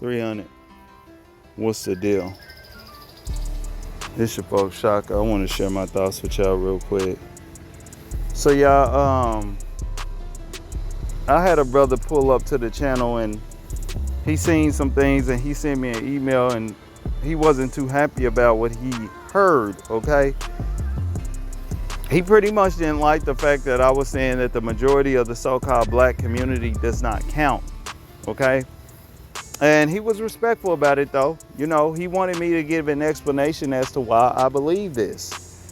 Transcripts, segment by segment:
300. What's the deal? It's your folks, Shaka. I want to share my thoughts with y'all real quick. So y'all, I had a brother pull up to the channel and he seen some things and he sent me an email and he wasn't too happy about what he heard, okay? He pretty much didn't like the fact that I was saying that the majority of the so-called black community does not count, okay? And he was respectful about it though. You know, he wanted me to give an explanation as to why I believe this,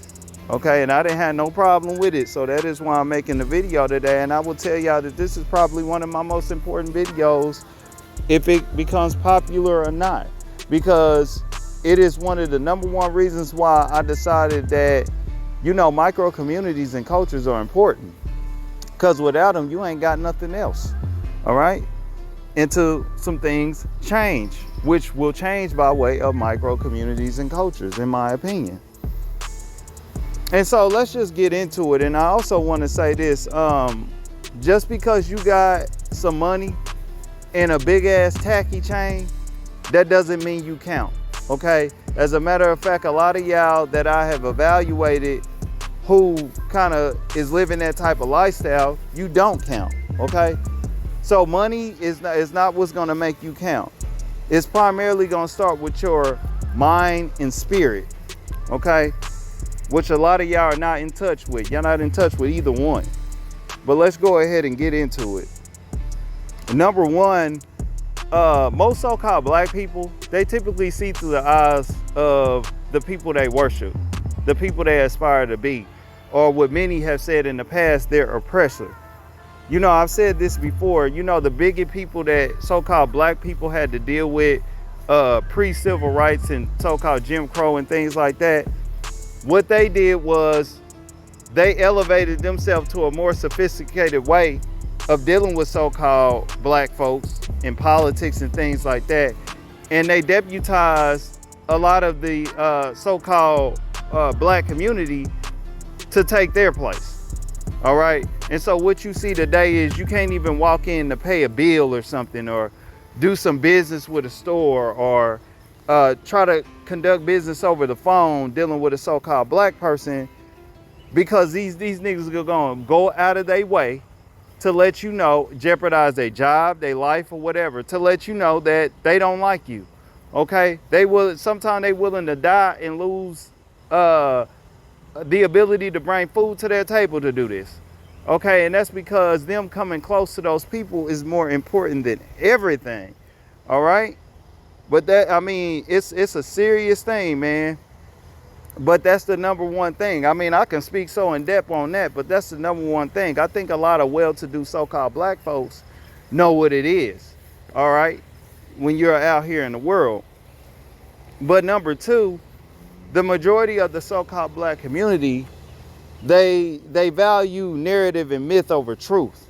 okay? And I didn't have no problem with it. So that is why I'm making the video today. And I will tell y'all that this is probably one of my most important videos if it becomes popular or not, because it is one of the number one reasons why I decided that, you know, micro communities and cultures are important, because without them, you ain't got nothing else. All right. Until some things change, which will change by way of micro communities and cultures, in my opinion. And so let's just get into it. And I also want to say this, just because you got some money and a big ass tacky chain, that doesn't mean you count. Okay. As a matter of fact, a lot of y'all that I have evaluated who kind of is living that type of lifestyle, you don't count. Okay. So money is not what's going to make you count. It's primarily going to start with your mind and spirit, okay? Which a lot of y'all are not in touch with. Y'all not in touch with either one. But let's go ahead and get into it. Number one, most so-called black people, they typically see through the eyes of the people they worship, the people they aspire to be, or what many have said in the past, their oppressor. You know, I've said this before, you know, the bigot people that so-called black people had to deal with pre-civil rights and so-called Jim Crow and things like that, what they did was they elevated themselves to a more sophisticated way of dealing with so-called black folks in politics and things like that. And they deputized a lot of the so-called black community to take their place. All right. And so what you see today is you can't even walk in to pay a bill or something, or do some business with a store, or try to conduct business over the phone dealing with a so-called black person, because these niggas are going to go out of their way to let you know, jeopardize their job, their life, or whatever, to let you know that they don't like you. Okay. Sometimes they willing to die and lose the ability to bring food to their table to do this. Okay, and that's because them coming close to those people is more important than everything. All right, but that, I mean, it's a serious thing, man. But that's the number one thing. I mean, I can speak so in depth on that, but that's the number one thing. I think a lot of well-to-do so-called black folks know what it is. All right, when you're out here in the world. But number two, the majority of the so-called black community, they value narrative and myth over truth,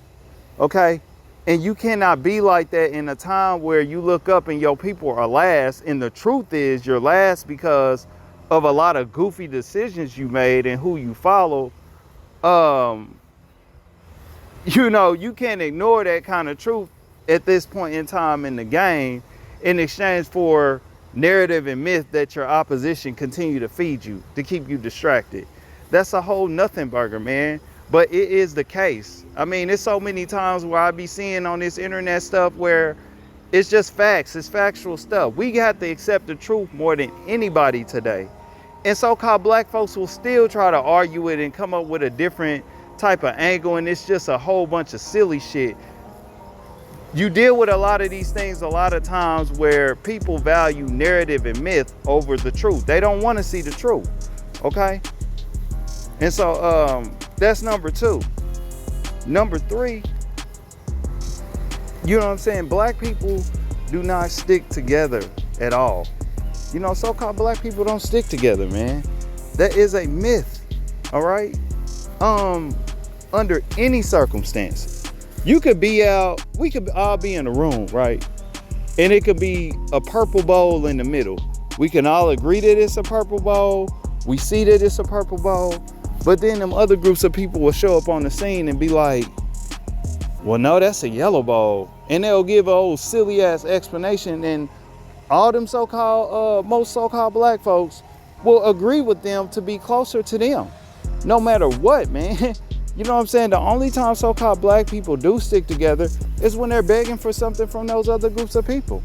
okay? And you cannot be like that in a time where you look up and your people are last, and the truth is you're last because of a lot of goofy decisions you made and who you follow. You know, you can't ignore that kind of truth at this point in time in the game in exchange for narrative and myth that your opposition continue to feed you to keep you distracted. That's a whole nothing burger, man. But it is the case. I mean, there's so many times where I be seeing on this internet stuff where it's just facts. It's factual stuff. We have to accept the truth more than anybody today. And so-called black folks will still try to argue it and come up with a different type of angle. And it's just a whole bunch of silly shit. You deal with a lot of these things a lot of times where people value narrative and myth over the truth. They don't want to see the truth. Okay. And so that's number two. Number three, you know what I'm saying? Black people do not stick together at all. You know, so-called black people don't stick together, man. That is a myth. All right. Under any circumstances. You could be out, we could all be in a room, right? And it could be a purple bowl in the middle. We can all agree that it's a purple bowl. We see that it's a purple bowl. But then them other groups of people will show up on the scene and be like, Well, no, that's a yellow ball. And they'll give a old silly ass explanation, and all them so-called, most so-called black folks will agree with them to be closer to them. No matter what, man. You know what I'm saying? The only time so-called black people do stick together is when they're begging for something from those other groups of people.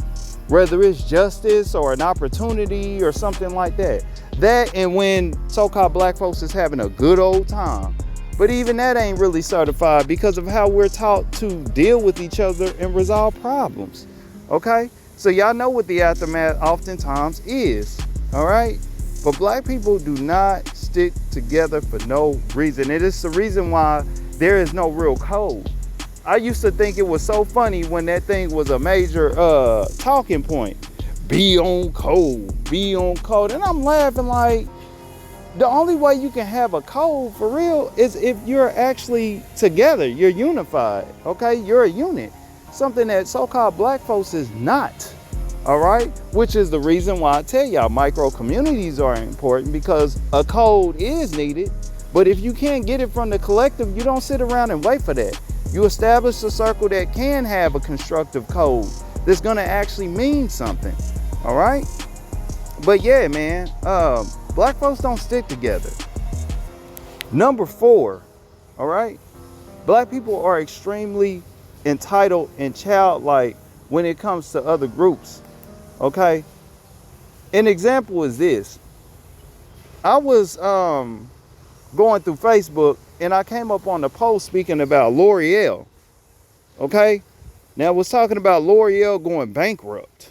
Whether it's justice or an opportunity or something like that. That, and when so-called black folks is having a good old time. But even that ain't really certified because of how we're taught to deal with each other and resolve problems. Okay? So y'all know what the aftermath oftentimes is. All right? But black people do not stick together for no reason. It is the reason why there is no real code. I used to think it was so funny when that thing was a major talking point. Be on code, be on code. And I'm laughing like, the only way you can have a code for real is if you're actually together, you're unified, okay? You're a unit. Something that so-called black folks is not. All right, which is the reason why I tell y'all micro communities are important, because a code is needed. But if you can't get it from the collective, you don't sit around and wait for that. You establish a circle that can have a constructive code that's going to actually mean something. All right. But yeah, man, black folks don't stick together. Number 4. All right. Black people are extremely entitled and childlike when it comes to other groups. Okay, an example is this. I was going through Facebook and I came up on a post speaking about L'Oreal. Okay, now I was talking about L'Oreal going bankrupt.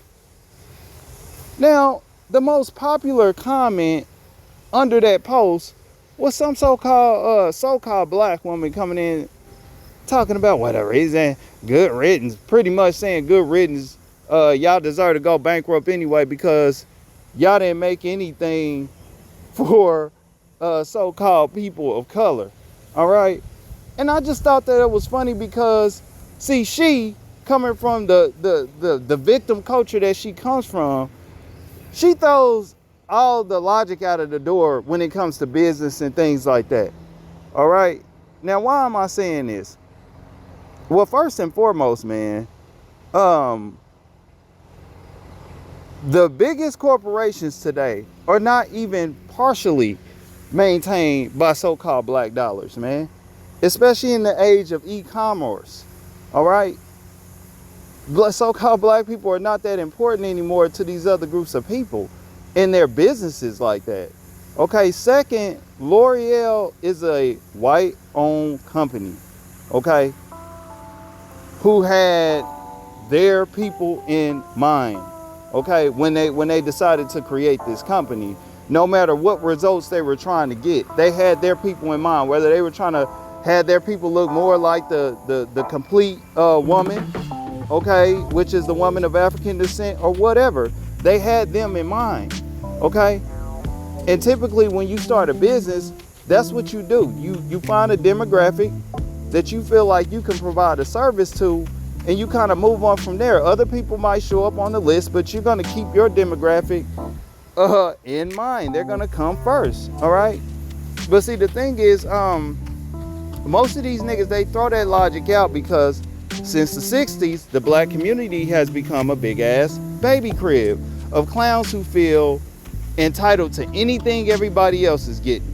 Now, the most popular comment under that post was some so-called black woman coming in talking about whatever. He's saying good riddance, pretty much saying good riddance. Y'all deserve to go bankrupt anyway because y'all didn't make anything for so-called people of color. All right. And I just thought that it was funny because, see, she coming from the victim culture that she comes from, she throws all the logic out of the door when it comes to business and things like that. All right. Now, why am I saying this? Well, first and foremost, man, the biggest corporations today are not even partially maintained by so-called black dollars, man. Especially in the age of e-commerce. All right? So-called black people are not that important anymore to these other groups of people in their businesses like that. Okay, second, L'Oreal is a white-owned company, okay, who had their people in mind. Okay, when they decided to create this company, no matter what results they were trying to get, they had their people in mind. Whether they were trying to have their people look more like the complete woman, okay, which is the woman of African descent or whatever, they had them in mind. Okay, and typically when you start a business, that's what you do. You find a demographic that you feel like you can provide a service to, and you kind of move on from there. Other people might show up on the list, but you're going to keep your demographic in mind. They're going to come first. All right. But see, the thing is, most of these niggas, they throw that logic out because since the 60s, the black community has become a big ass baby crib of clowns who feel entitled to anything everybody else is getting.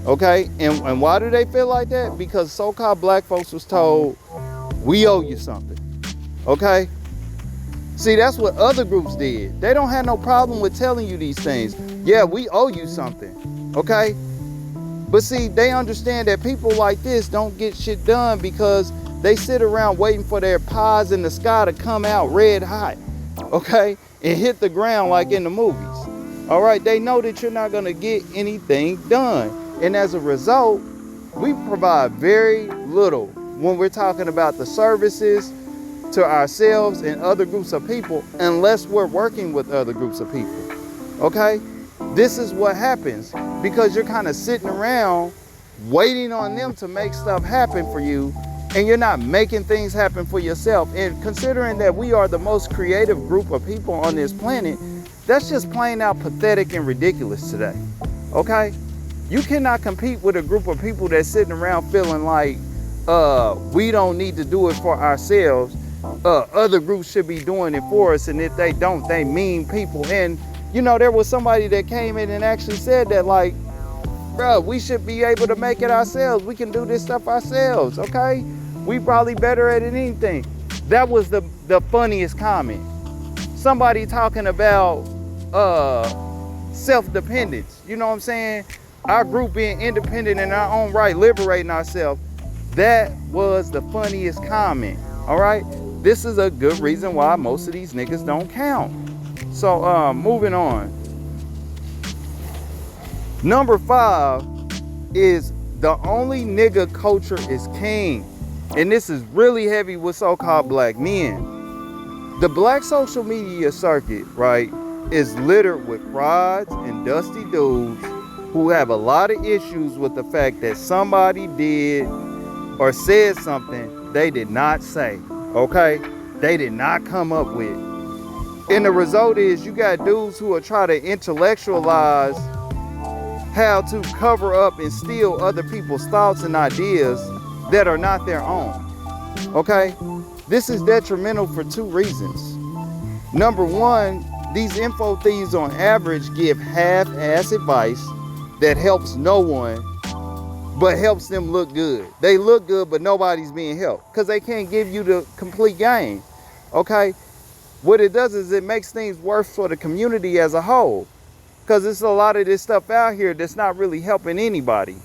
Okay. And why do they feel like that? Because so-called black folks was told, we owe you something. Okay? See, that's what other groups did. They don't have no problem with telling you these things. Yeah, we owe you something. Okay? But see, they understand that people like this don't get shit done because they sit around waiting for their pies in the sky to come out red hot. Okay? And hit the ground like in the movies. All right? They know that you're not going to get anything done. And as a result, we provide very little when we're talking about the services to ourselves and other groups of people, unless we're working with other groups of people. Okay? This is what happens because you're kind of sitting around waiting on them to make stuff happen for you, and you're not making things happen for yourself. And considering that we are the most creative group of people on this planet, that's just plain out pathetic and ridiculous today. Okay? You cannot compete with a group of people that's sitting around feeling like we don't need to do it for ourselves. Other groups should be doing it for us, and if they don't, they mean people. And you know, there was somebody that came in and actually said that, like, bro, we should be able to make it ourselves. We can do this stuff ourselves, okay? We probably better at it than anything. That was the funniest comment. Somebody talking about self-dependence. You know what I'm saying? Our group being independent in our own right, liberating ourselves. That was the funniest comment, all right? This is a good reason why most of these niggas don't count. So, moving on. Number 5 is the only nigga culture is king. And this is really heavy with so-called black men. The black social media circuit, right, is littered with frauds and dusty dudes who have a lot of issues with the fact that somebody did or said something they did not say, okay? They did not come up with. And the result is you got dudes who are trying to intellectualize how to cover up and steal other people's thoughts and ideas that are not their own, okay? This is detrimental for 2 reasons. Number 1, these info thieves on average give half-ass advice that helps no one, but helps them look good. They look good, but nobody's being helped because they can't give you the complete game, okay? What it does is it makes things worse for the community as a whole, because there's a lot of this stuff out here that's not really helping anybody.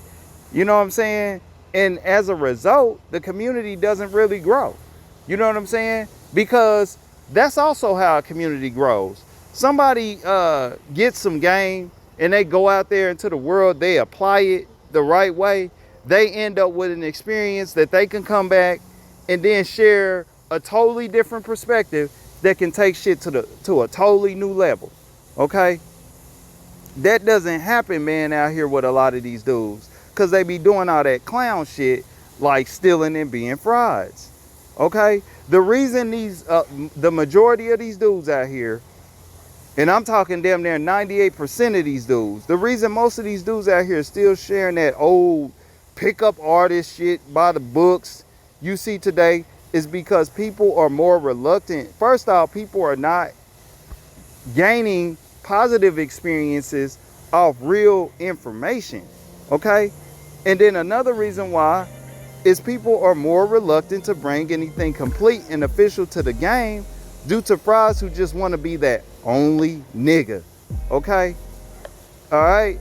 You know what I'm saying? And as a result, the community doesn't really grow. You know what I'm saying? Because that's also how a community grows. Somebody gets some game and they go out there into the world, they apply it the right way, they end up with an experience that they can come back and then share a totally different perspective that can take shit to a totally new level, okay? That doesn't happen, man, out here with a lot of these dudes, because they be doing all that clown shit like stealing and being frauds, okay? The reason the majority of these dudes out here, and I'm talking damn near 98% of these dudes, the reason most of these dudes out here are still sharing that old pickup artist shit by the books you see today is because people are more reluctant. First off, people are not gaining positive experiences off real information, okay? And then another reason why is people are more reluctant to bring anything complete and official to the game due to frauds who just want to be that only nigga, okay? All right?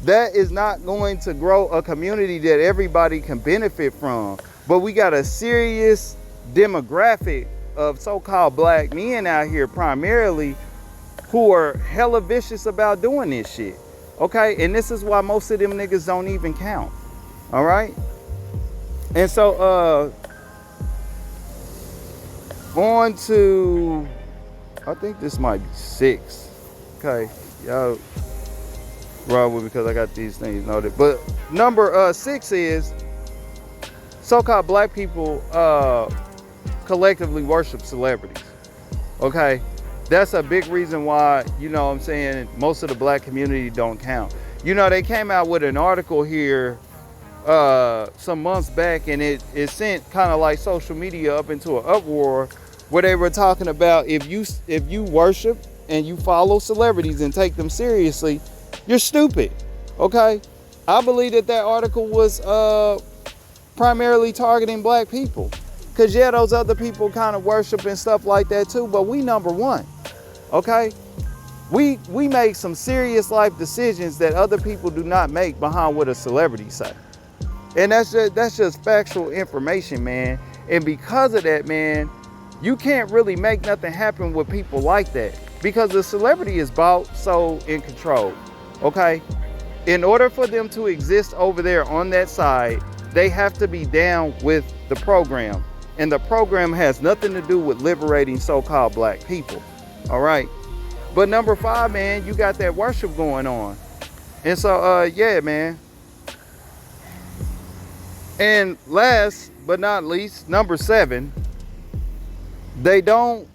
That is not going to grow a community that everybody can benefit from. But we got a serious demographic of so-called black men out here primarily who are hella vicious about doing this shit, okay? And this is why most of them niggas don't even count, all right? And so, on to, I think this might be 6, okay? Y'all roll with me because I got these things noted. But number 6 is so-called black people collectively worship celebrities, okay? That's a big reason why, you know what I'm saying, most of the black community don't count. You know, they came out with an article here some months back, and it sent kind of like social media up into an uproar where they were talking about if you worship and you follow celebrities and take them seriously, you're stupid, okay? I believe that article was primarily targeting black people. Because, yeah, those other people kind of worship and stuff like that too, but we number one, okay? We make some serious life decisions that other people do not make behind what a celebrity say. And that's just factual information, man. And because of that, man, you can't really make nothing happen with people like that. Because the celebrity is bought, sold, and controlled, okay? In order for them to exist over there on that side, they have to be down with the program. And the program has nothing to do with liberating so-called black people, all right? But number 5, man, you got that worship going on. And so, yeah, man. And last but not least, number 7, they don't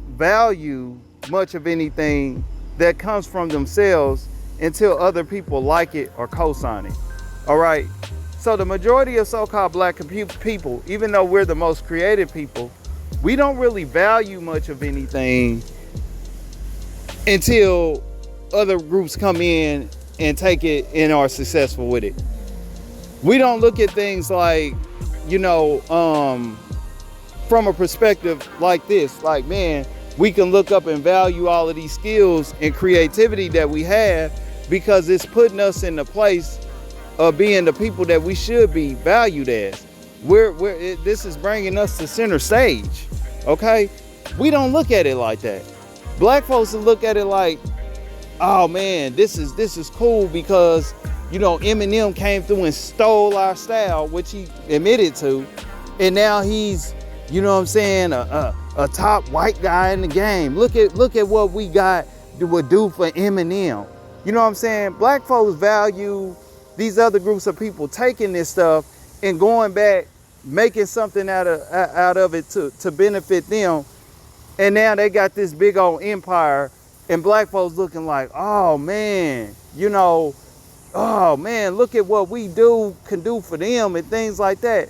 value much of anything that comes from themselves until other people like it or co-sign it, all right? So the majority of so-called black people, even though we're the most creative people, we don't really value much of anything until other groups come in and take it and are successful with it. We don't look at things like, from a perspective like this, like, man, we can look up and value all of these skills and creativity that we have because it's putting us in the place of being the people that we should be valued as. This is bringing us to center stage, okay? We don't look at it like that. Black folks look at it like, oh man, this is cool because, Eminem came through and stole our style, which he admitted to, and now he's, a top white guy in the game. Look at what we got would do for Eminem. You know what I'm saying? Black folks value these other groups of people taking this stuff and going back, making something out of it to benefit them. And now they got this big old empire, and black folks looking like, oh man, look at what we can do for them and things like that.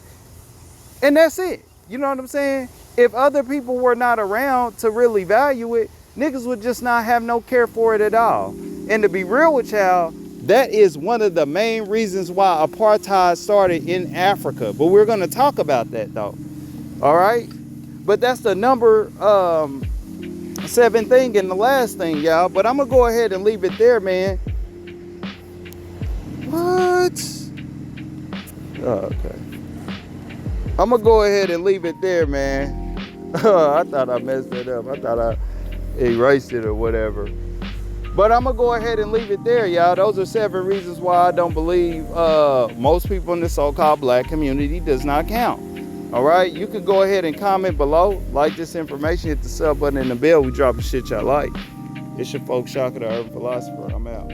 And that's it. You know what I'm saying? If other people were not around to really value it, niggas would just not have no care for it at all. And to be real with y'all, that is one of the main reasons why apartheid started in Africa. But we're going to talk about that though. All right? But that's the number 7 thing and the last thing, y'all. But I'm going to go ahead and leave it there, man. What? Oh, okay. I'm going to go ahead and leave it there, man. I thought I messed it up. I thought I erased it or whatever. But I'm going to go ahead and leave it there, y'all. Those are 7 reasons why I don't believe most people in the so-called black community does not count. All right? You can go ahead and comment below. Like this information. Hit the sub button and the bell. We drop the shit y'all like. It's your folks, Shaka, the Urban Philosopher. I'm out.